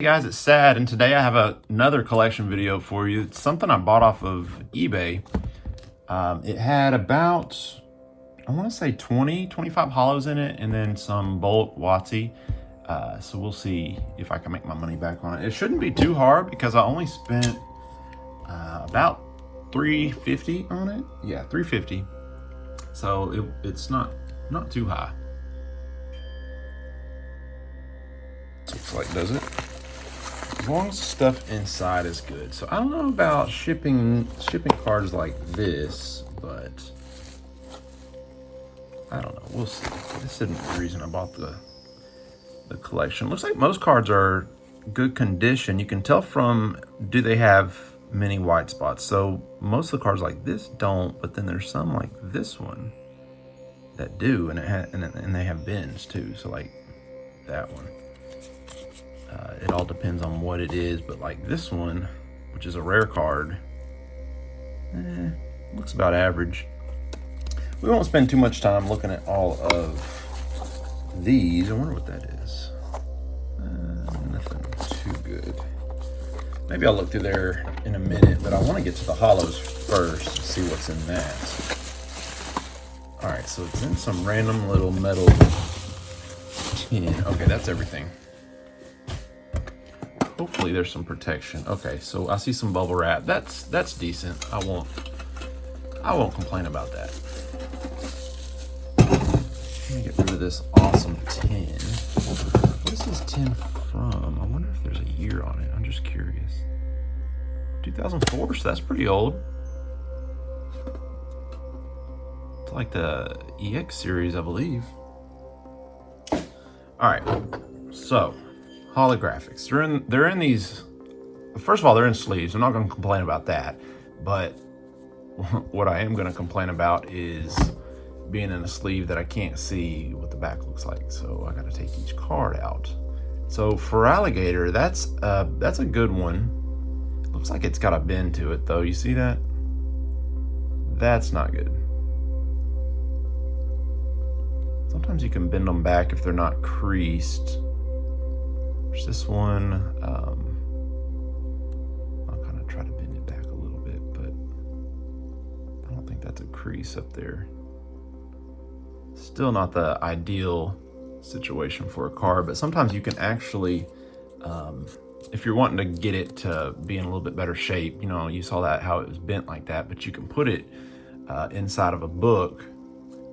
Hey guys, it's Sad, and today I have another collection video for you. It's something I bought off of eBay. It had about, I want to say 25 hollows in it, and then some bulk WOTC. So we'll see if I can make my money back on it. It shouldn't be too hard because I only spent about $350 on it. Yeah, $350. So it's not too high. Looks like, does it? As long as the stuff inside is good. So I don't know about shipping cards like this, but I don't know. We'll see. This isn't the reason I bought the collection. Looks like most cards are good condition. You can tell from, do they have many white spots? So most of the cards like this don't, but then there's some like this one that do, and and they have bends too. So like that one. It all depends on what it is, but like this one, which is a rare card, looks about average. We won't spend too much time looking at all of these. I wonder what that is. Nothing too good. Maybe I'll look through there in a minute, but I want to get to the hollows first and see what's in that. All right, so it's in some random little metal tin. Okay, that's everything. Hopefully there's some protection. Okay, so I see some bubble wrap. That's decent. I won't complain about that. Let me get rid of this awesome tin. What is this tin from? I wonder if there's a year on it. I'm just curious. 2004, so that's pretty old. It's like the EX series, I believe. All right, so holographics. They're in these. First of all, they're in sleeves. I'm not going to complain about that. But what I am going to complain about is being in a sleeve that I can't see what the back looks like. So I got to take each card out. So for alligator, that's a good one. Looks like it's got a bend to it though. You see that? That's not good. Sometimes you can bend them back if they're not creased. There's this one. I'll kind of try to bend it back a little bit, but I don't think that's a crease up there. Still not the ideal situation for a card, but sometimes you can actually, if you're wanting to get it to be in a little bit better shape, you know, you saw that how it was bent like that, but you can put it inside of a book.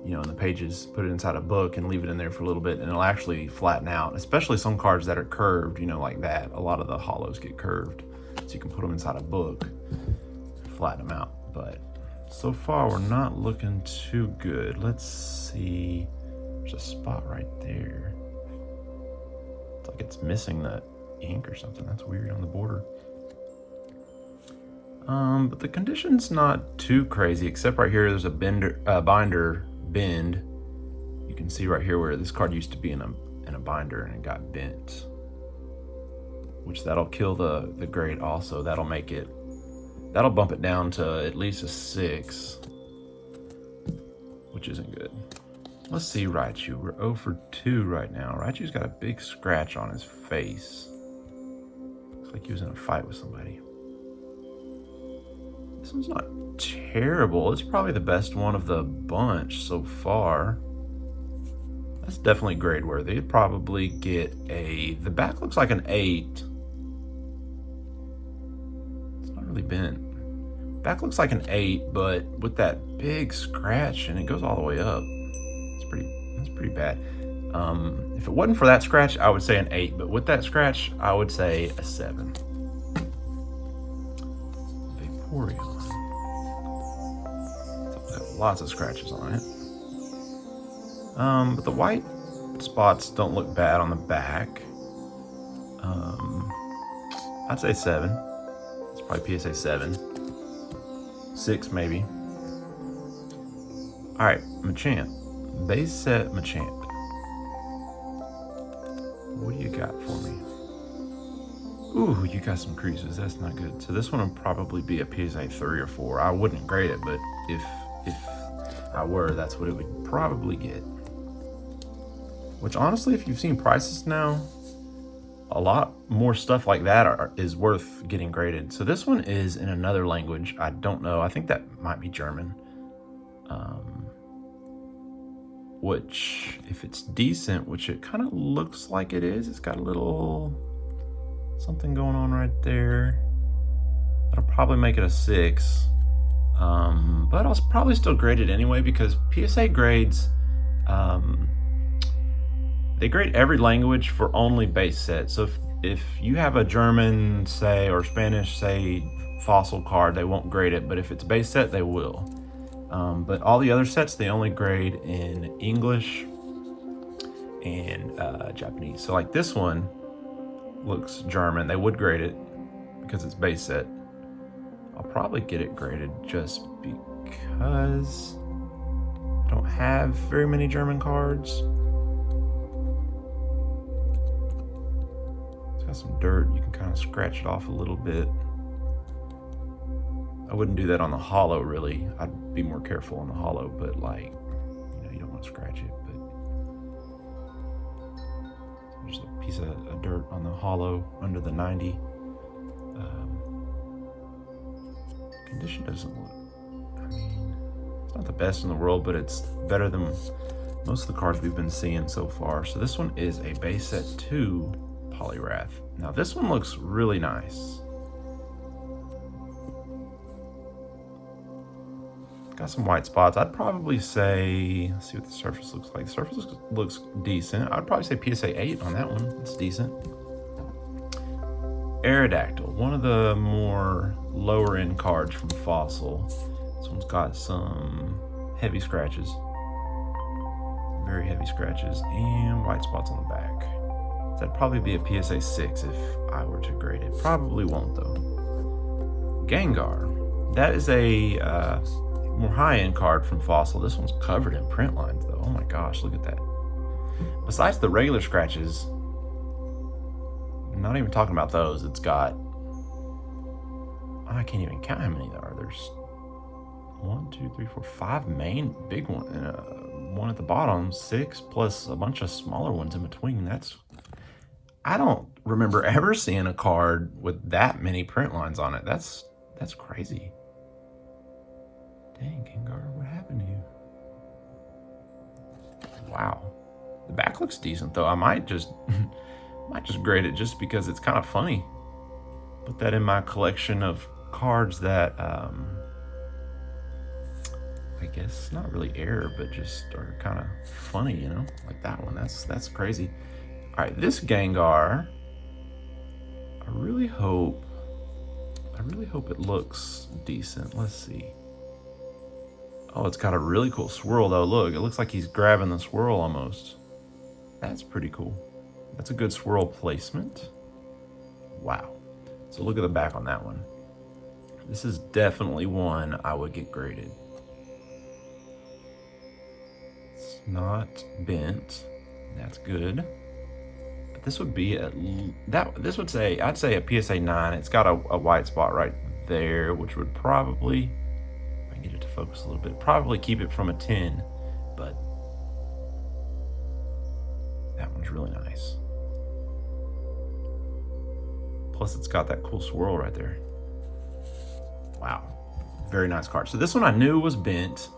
You know, in the pages, put it inside a book and leave it in there for a little bit, and it'll actually flatten out, especially some cards that are curved, you know, like that. A lot of the hollows get curved, so you can put them inside a book and flatten them out. But so far, we're not looking too good. Let's see. There's a spot right there. It's like it's missing the ink or something. That's weird on the border. But the condition's not too crazy, except right here, there's a binder bend. You can see right here where this card used to be in a binder and it got bent, which that'll kill the grade also. That'll bump it down to at least a 6, which isn't good. Let's see Raichu. We're 0 for 2 right now. Raichu's got a big scratch on his face. Looks like he was in a fight with somebody. This one's not terrible. It's probably the best one of the bunch so far. That's definitely grade worthy. It'd probably get the back looks like an 8. It's not really bent. Back looks like an 8, but with that big scratch, and it goes all the way up. That's pretty bad. If it wasn't for that scratch, I would say an 8, but with that scratch, I would say a 7. Vaporeon. Lots of scratches on it. But the white spots don't look bad on the back. I'd say 7. It's probably PSA 7. 6 maybe. All right, Machamp. Base set Machamp. What do you got for me? Ooh, you got some creases. That's not good. So this one would probably be a PSA 3 or 4. I wouldn't grade it, but if I were, that's what it would probably get. Which honestly, if you've seen prices now, a lot more stuff like that is worth getting graded. So this one is in another language. I don't know. I think that might be German. Which, if it's decent, which it kind of looks like it is, it's got a little something going on right there. That'll probably make it a 6. But I'll probably still grade it anyway, because PSA grades, they grade every language for only base set. So if you have a German, say, or Spanish, say, fossil card, they won't grade it, but if it's base set, they will. But all the other sets, they only grade in English and Japanese. So like this one looks German. They would grade it because it's base set. I'll probably get it graded just because I don't have very many German cards. It's got some dirt. You can kind of scratch it off a little bit. I wouldn't do that on the hollow, really. I'd be more careful on the hollow, but like, you don't want to scratch it. But there's a piece of dirt on the hollow under the 90. Condition doesn't look, it's not the best in the world, but it's better than most of the cards we've been seeing so far. So this one is a base set 2 Polyrath. Now this one looks really nice. Got some white spots. I'd probably say, let's see what the surface looks like. The surface looks decent. I'd probably say PSA 8 on that one. It's decent. Aerodactyl, one of the more lower end cards from Fossil. This one's got some heavy scratches. Very heavy scratches and white spots on the back. That'd probably be a PSA 6 if I were to grade it. Probably won't though. Gengar. That is a more high-end card from Fossil. This one's covered in print lines though. Oh my gosh, look at that. Besides the regular scratches, I'm not even talking about those, it's got, I can't even count how many there are. There's 1, 2, 3, 4, 5 main big ones and one at the bottom, 6 plus a bunch of smaller ones in between. I don't remember ever seeing a card with that many print lines on it. That's crazy. Dang, Gengar, what happened to you? Wow. The back looks decent though. I might just grade it just because it's kind of funny. Put that in my collection of cards that I guess not really air, but just are kind of funny, like that one. That's crazy. All right, this Gengar, I really hope it looks decent. Let's see. Oh, it's got a really cool swirl though. Look, it looks like he's grabbing the swirl almost. That's pretty cool. That's a good swirl placement. Wow. So look at the back on that one. This is definitely one I would get graded. It's not bent. That's good. But this would be I'd say a PSA 9. It's got a white spot right there, which would probably, get it to focus a little bit, probably keep it from a 10, but that one's really nice. Plus it's got that cool swirl right there. Wow, very nice card. So this one I knew was bent.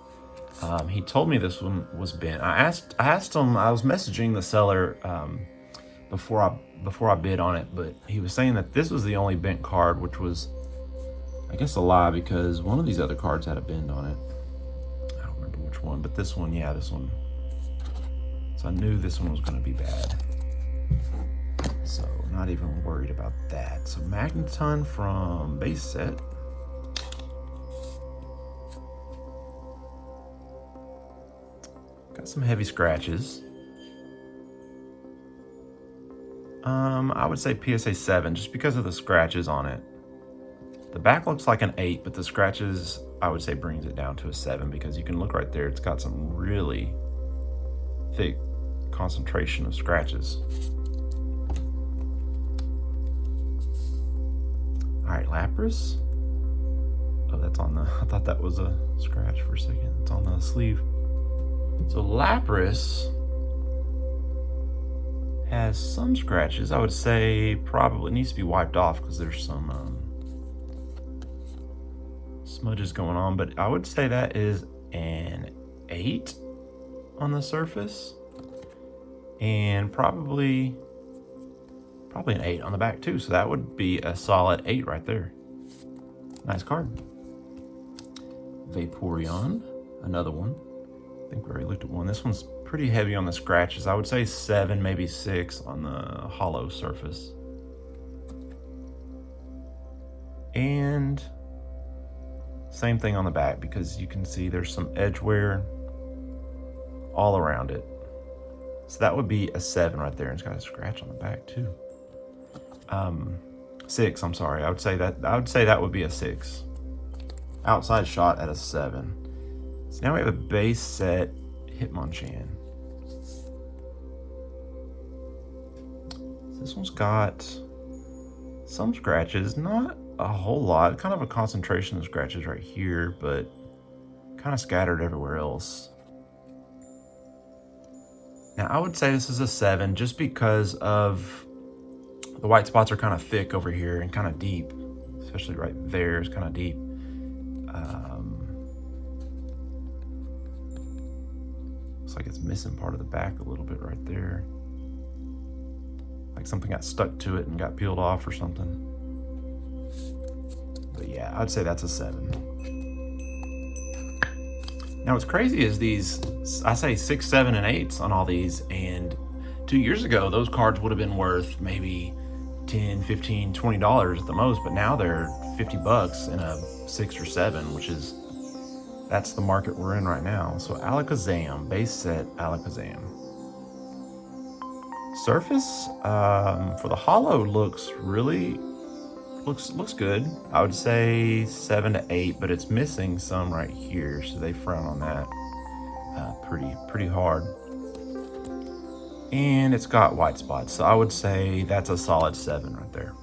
He told me this one was bent. I asked him, I was messaging the seller before I bid on it, but he was saying that this was the only bent card, which was, I guess, a lie, because one of these other cards had a bend on it. I don't remember which one, but this one, yeah, this one. So I knew this one was going to be bad. So not even worried about that. So Magneton from base set. Got some heavy scratches. I would say PSA 7 just because of the scratches on it. The back looks like an 8, but the scratches, I would say, brings it down to a 7, because you can look right there. It's got some really thick concentration of scratches. All right, Lapras. Oh, that's on the, I thought that was a scratch for a second. It's on the sleeve. So Lapras Has some scratches. I would say probably needs to be wiped off because there's some smudges going on, but I would say that is an 8 on the surface, and probably an 8 on the back too. So that would be a solid 8 right there. Nice card. Vaporeon, another one. I think we already looked at one. This one's pretty heavy on the scratches. I would say 7, maybe 6 on the hollow surface. And same thing on the back, because you can see there's some edge wear all around it. So that would be a 7 right there. And it's got a scratch on the back too. 6, I'm sorry. I would say that would be a 6. Outside shot at a 7. So now we have a base set Hitmonchan. This one's got some scratches, not a whole lot, kind of a concentration of scratches right here, but kind of scattered everywhere else. Now I would say this is a 7 just because of the white spots are kind of thick over here and kind of deep, especially right there is kind of deep. Looks like it's missing part of the back a little bit right there. Like something got stuck to it and got peeled off or something. But yeah, I'd say that's a 7. Now what's crazy is these, I say 6, 7, and 8s on all these, and 2 years ago, those cards would have been worth maybe $10, $15, $20 at the most, but now they're $50 in a 6 or 7, which is, that's the market we're in right now. So Alakazam, base set Alakazam. Surface for the hollow looks good. I would say 7 to 8, but it's missing some right here, so they frown on that pretty hard. And it's got white spots, so I would say that's a solid 7 right there.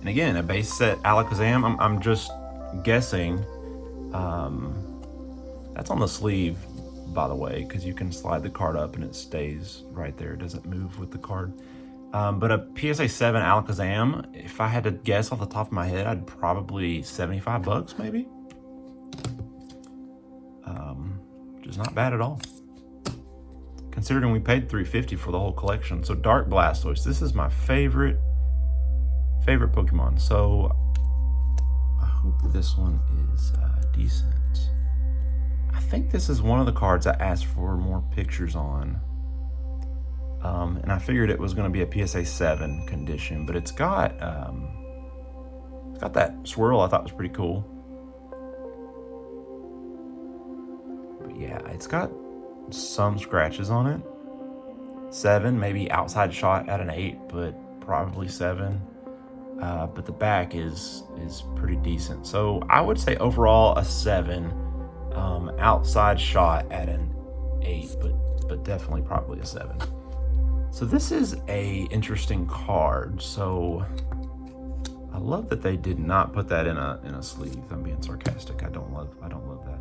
And again, a base set Alakazam, I'm just guessing. That's on the sleeve, by the way, because you can slide the card up and it stays right there. It doesn't move with the card. But a PSA 7 Alakazam, if I had to guess off the top of my head, I'd probably $75 maybe. Which is not bad at all, considering we paid $350 for the whole collection. So Dark Blastoise, this is my favorite Pokemon. So I hope this one is decent. I think this is one of the cards I asked for more pictures on. And I figured it was going to be a PSA 7 condition, but it's got that swirl I thought was pretty cool. But yeah, it's got some scratches on it. 7, maybe outside shot at an 8, but probably 7. But the back is pretty decent. So I would say overall a 7. Outside shot at an 8, but definitely probably a 7. So this is a interesting card. So I love that they did not put that in a sleeve. I'm being sarcastic. I don't love that.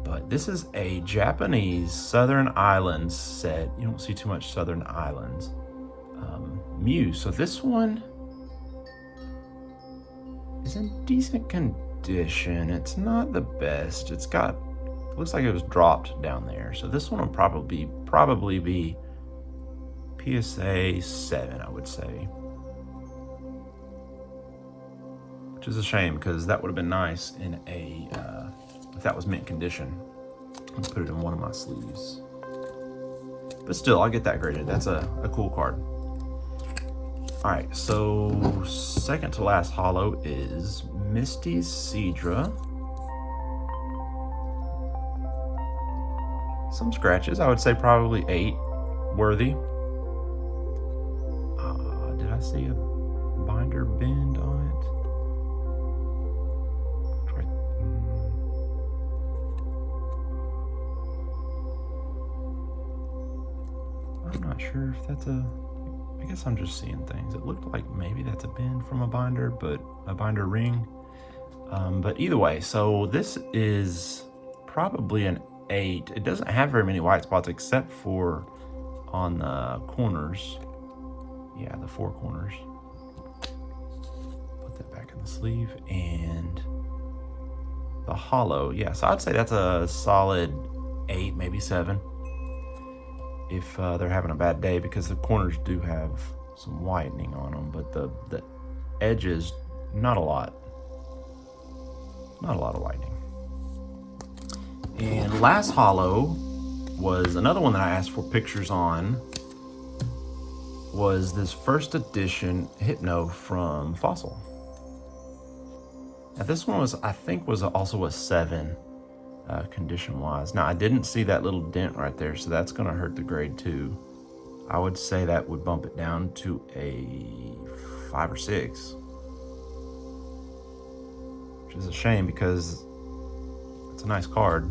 But this is a Japanese Southern Islands set. You don't see too much Southern Islands. Mew. So this one is in decent condition. It's not the best. It looks like it was dropped down there. So this one will probably be PSA 7, I would say. Which is a shame, because that would have been nice in if that was mint condition. Let's put it in one of my sleeves. But still, I'll get that graded. That's a cool card. All right, so second to last holo is Misty's Seadra. Some scratches, I would say probably 8 worthy. Did I see a binder bend on it? I'm not sure if that's I guess I'm just seeing things. It looked like maybe that's a bend from a binder, but a binder ring. But either way, so this is probably an 8. It doesn't have very many white spots except for on the corners. Yeah, the 4 corners. Put that back in the sleeve. And the hollow, yeah, so I'd say that's a solid 8, maybe 7. If they're having a bad day, because the corners do have some whitening on them, but the edges, not a lot. Not a lot of whitening. And last hollow was another one that I asked for pictures on, was this first edition Hypno from Fossil. Now this one was, I think, was also a 7 condition wise. Now I didn't see that little dent right there, so that's gonna hurt the grade too. I would say that would bump it down to a 5 or 6. Which is a shame because it's a nice card.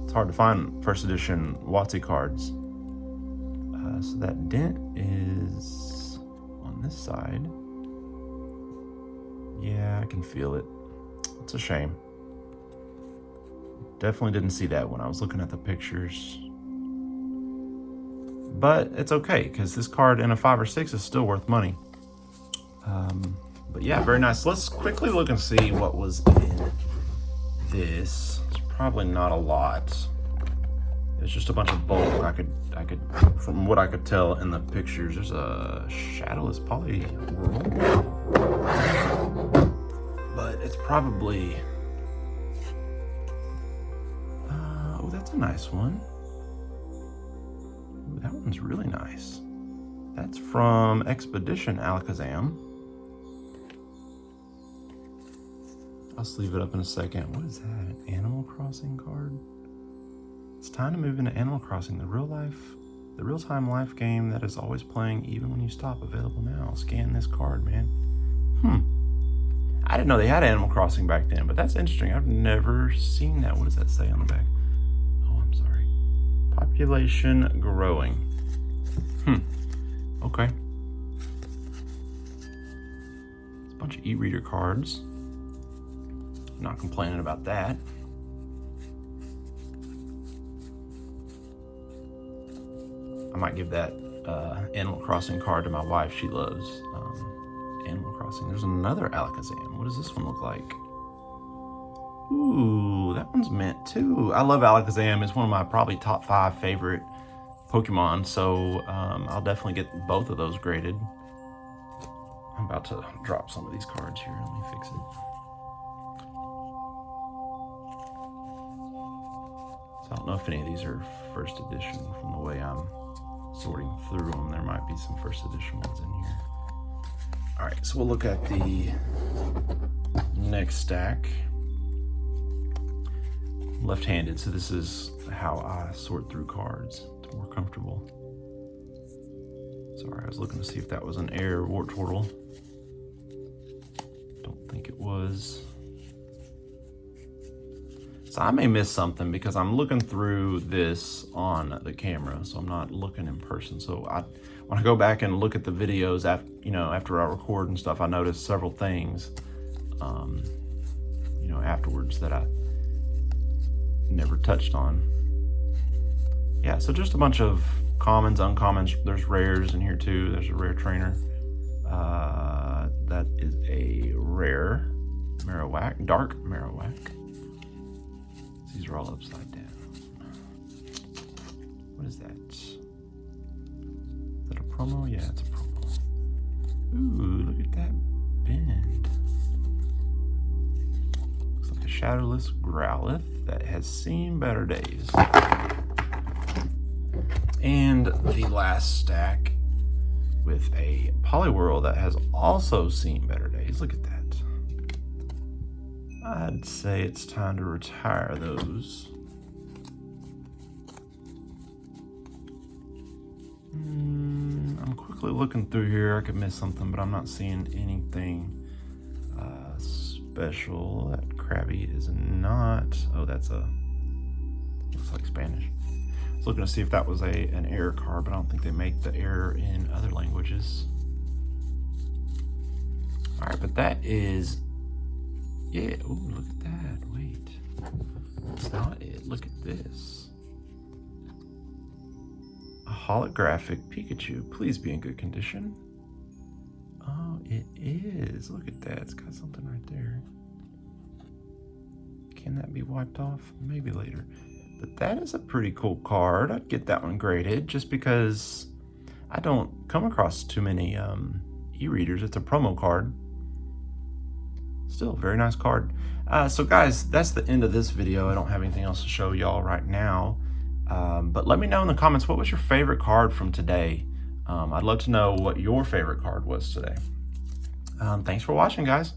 It's hard to find first edition WOTC cards. So that dent is on this side. Yeah, I can feel it. It's a shame. Definitely didn't see that when I was looking at the pictures. But it's okay, because this card in a 5 or 6 is still worth money. But yeah, very nice. Let's quickly look and see what was in this. It's probably not a lot. It's just a bunch of bulk. I could, from what I could tell in the pictures, there's a shadowless poly world. But it's probably, oh, that's a nice one. Ooh, that one's really nice. That's from Expedition Alakazam. I'll sleeve it up in a second. What is that? An Animal Crossing card? It's time to move into Animal Crossing, the real-time life game that is always playing even when you stop. Available now. Scan this card, man. I didn't know they had Animal Crossing back then, but that's interesting. I've never seen that. What does that say on the back? Oh, I'm sorry. Population growing. Okay. It's a bunch of e-reader cards. Not complaining about that. I might give that Animal Crossing card to my wife. She loves Animal Crossing. There's another Alakazam. What does this one look like? Ooh, that one's mint too. I love Alakazam. It's one of my probably top 5 favorite Pokemon, so I'll definitely get both of those graded. I'm about to drop some of these cards here. Let me fix it. So I don't know if any of these are first edition from the way I'm sorting through them. There might be some first edition ones in here. All right, so we'll look at the next stack. Left-handed, so this is how I sort through cards. It's more comfortable. Sorry, I was looking to see if that was an air Wartortle. Don't think it was. So I may miss something because I'm looking through this on the camera, so I'm not looking in person. So when I go back and look at the videos, after I record and stuff, I notice several things, afterwards that I never touched on. Yeah, so just a bunch of commons, uncommons. There's rares in here too. There's a rare trainer. That is a rare Marowak, dark Marowak. These are all upside down. What is that? Is that a promo? Yeah, it's a promo. Ooh, look at that bend. Looks like a shadowless Growlithe that has seen better days. And the last stack with a Poliwhirl that has also seen better days. Look at that. I'd say it's time to retire those. I'm quickly looking through here. I could miss something, but I'm not seeing anything special. That Krabby is not. Oh, that's looks like Spanish. I was looking to see if that was an error card, but I don't think they make the error in other languages. All right, but that is. Yeah, ooh, look at that. Wait. That's not it. Look at this. A holographic Pikachu. Please be in good condition. Oh, it is. Look at that. It's got something right there. Can that be wiped off? Maybe later. But that is a pretty cool card. I'd get that one graded just because I don't come across too many e-readers. It's a promo card. Still a very nice card. So guys, that's the end of this video. I don't have anything else to show y'all right now. But let me know in the comments, what was your favorite card from today? I'd love to know what your favorite card was today. Thanks for watching, guys.